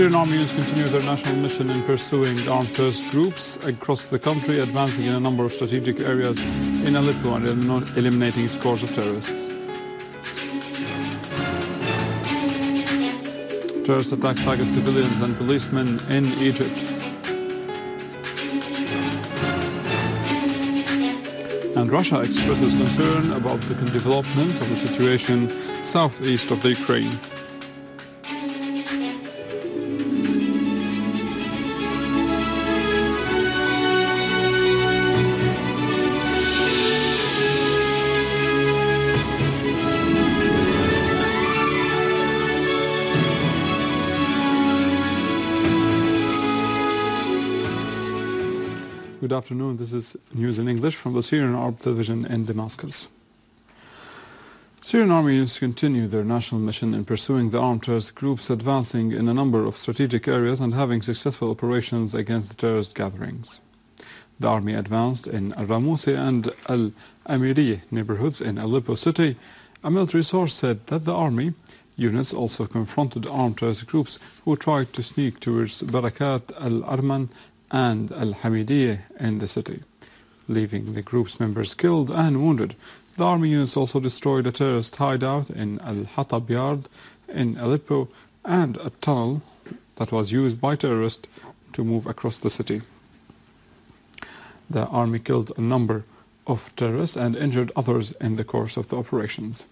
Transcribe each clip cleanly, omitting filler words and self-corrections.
Syrian army units continue their national mission in pursuing armed terrorist groups across the country, advancing in a number of strategic areas in Aleppo and eliminating scores of terrorists. Terrorist attacks target civilians and policemen in Egypt. And Russia expresses concern about the developments of the situation southeast of the Ukraine. Good afternoon. This is news in English from the Syrian Arab television in Damascus. Syrian army units continue their national mission in pursuing the armed terrorist groups, advancing in a number of strategic areas and having successful operations against the terrorist gatherings. The army advanced in al-Ramousi and al-Amiri neighborhoods in Aleppo city. A military source said that the army units also confronted armed terrorist groups who tried to sneak towards Barakat al-Arman and al-Hamidiyeh in the city, leaving the group's members killed and wounded. The army units also destroyed a terrorist hideout in al-Hatab yard in Aleppo and a tunnel that was used by terrorists to move across the city. The army killed a number of terrorists and injured others in the course of the operations.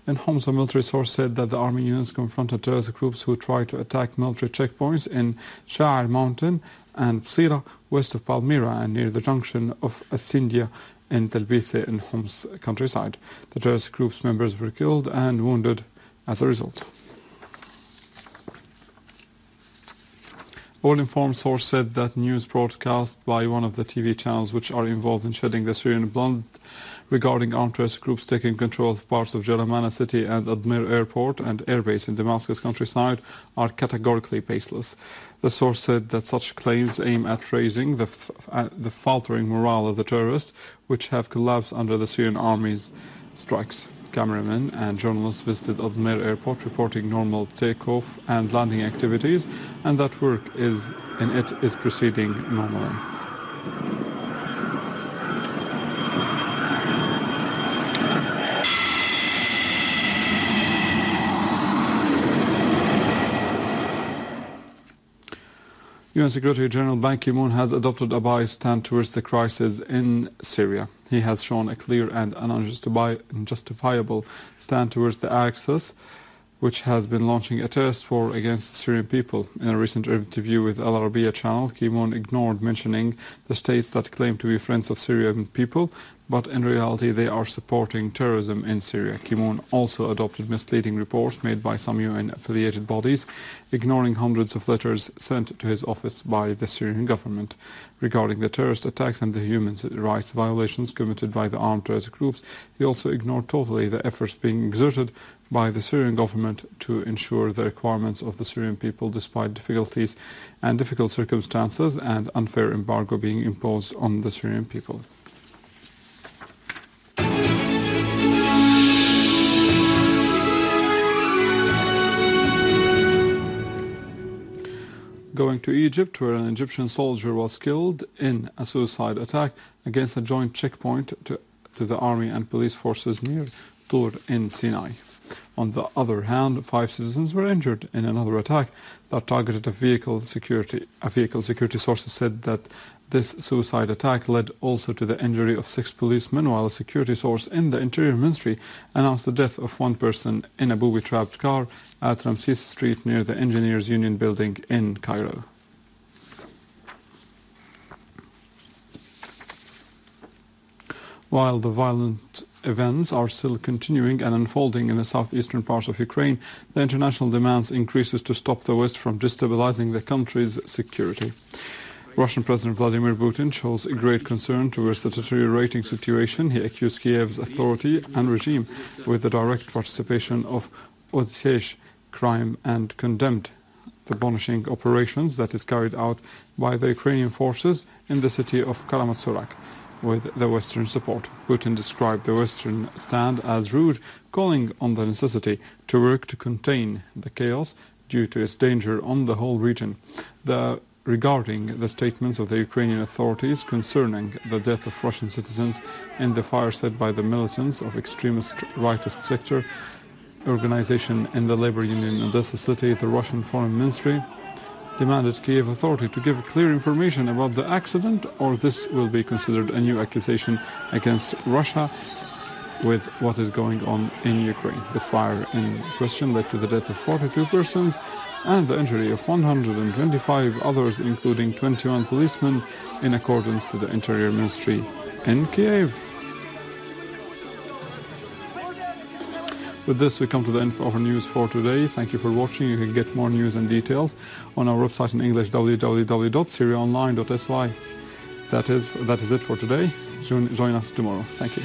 In Homs, a military source said that the army units confronted terrorist groups who tried to attack military checkpoints in Sha'ar Mountain and Sira, west of Palmyra and near the junction of Asindia in Talbithe in Homs countryside. The terrorist group's members were killed and wounded as a result. All-informed source said that news broadcast by one of the TV channels which are involved in shedding the Syrian blood regarding armed terrorist groups taking control of parts of Jaramana city and al-Dmeir airport and airbase in Damascus countryside are categorically baseless. The source said that such claims aim at raising the faltering morale of the terrorists, which have collapsed under the Syrian army's strikes. Cameramen and journalists visited al-Dmeir airport reporting normal takeoff and landing activities, and that work is proceeding normally. UN Secretary General Ban Ki-moon has adopted a biased stand towards the crisis in Syria. He has shown a clear and unjustifiable stand towards the accuses, which has been launching a terrorist war against the Syrian people. In a recent interview with Al Arabiya channel, Ki-moon ignored mentioning the states that claim to be friends of Syrian people, but in reality they are supporting terrorism in Syria. Ki-moon also adopted misleading reports made by some UN-affiliated bodies, ignoring hundreds of letters sent to his office by the Syrian government regarding the terrorist attacks and the human rights violations committed by the armed terrorist groups. He also ignored totally the efforts being exerted by the Syrian government to ensure the requirements of the Syrian people despite difficulties and difficult circumstances and unfair embargo being imposed on the Syrian people. Going to Egypt, where an Egyptian soldier was killed in a suicide attack against a joint checkpoint to the army and police forces near Tur in Sinai. On the other hand, 5 citizens were injured in another attack that targeted a vehicle security. Security sources said that this suicide attack led also to the injury of 6 policemen, while a security source in the Interior Ministry announced the death of 1 person in a booby-trapped car at Ramses Street near the Engineers Union building in Cairo. While the violent events are still continuing and unfolding in the southeastern parts of Ukraine, the international demands increases to stop the West from destabilizing the country's security. Russian President Vladimir Putin shows great concern towards the deteriorating situation. He accused Kiev's authority and regime with the direct participation of Odysseus crime and condemned the punishing operations that is carried out by the Ukrainian forces in the city of Kramatorsk with the Western support. Putin described the Western stand as rude, calling on the necessity to work to contain the chaos due to its danger on the whole region. Regarding the statements of the Ukrainian authorities concerning the death of Russian citizens in the fire set by the militants of extremist rightist sector organization in the labor union in Odessa city, the Russian Foreign Ministry demanded Kiev authority to give clear information about the accident, or this will be considered a new accusation against Russia with what is going on in Ukraine. The fire in question led to the death of 42 persons and the injury of 125 others, including 21 policemen, in accordance to the Interior Ministry in Kiev. With this, we come to the end of our news for today. Thank you for watching. You can get more news and details on our website in English, www.syriaonline.sy. That is it for today. Join us tomorrow. Thank you.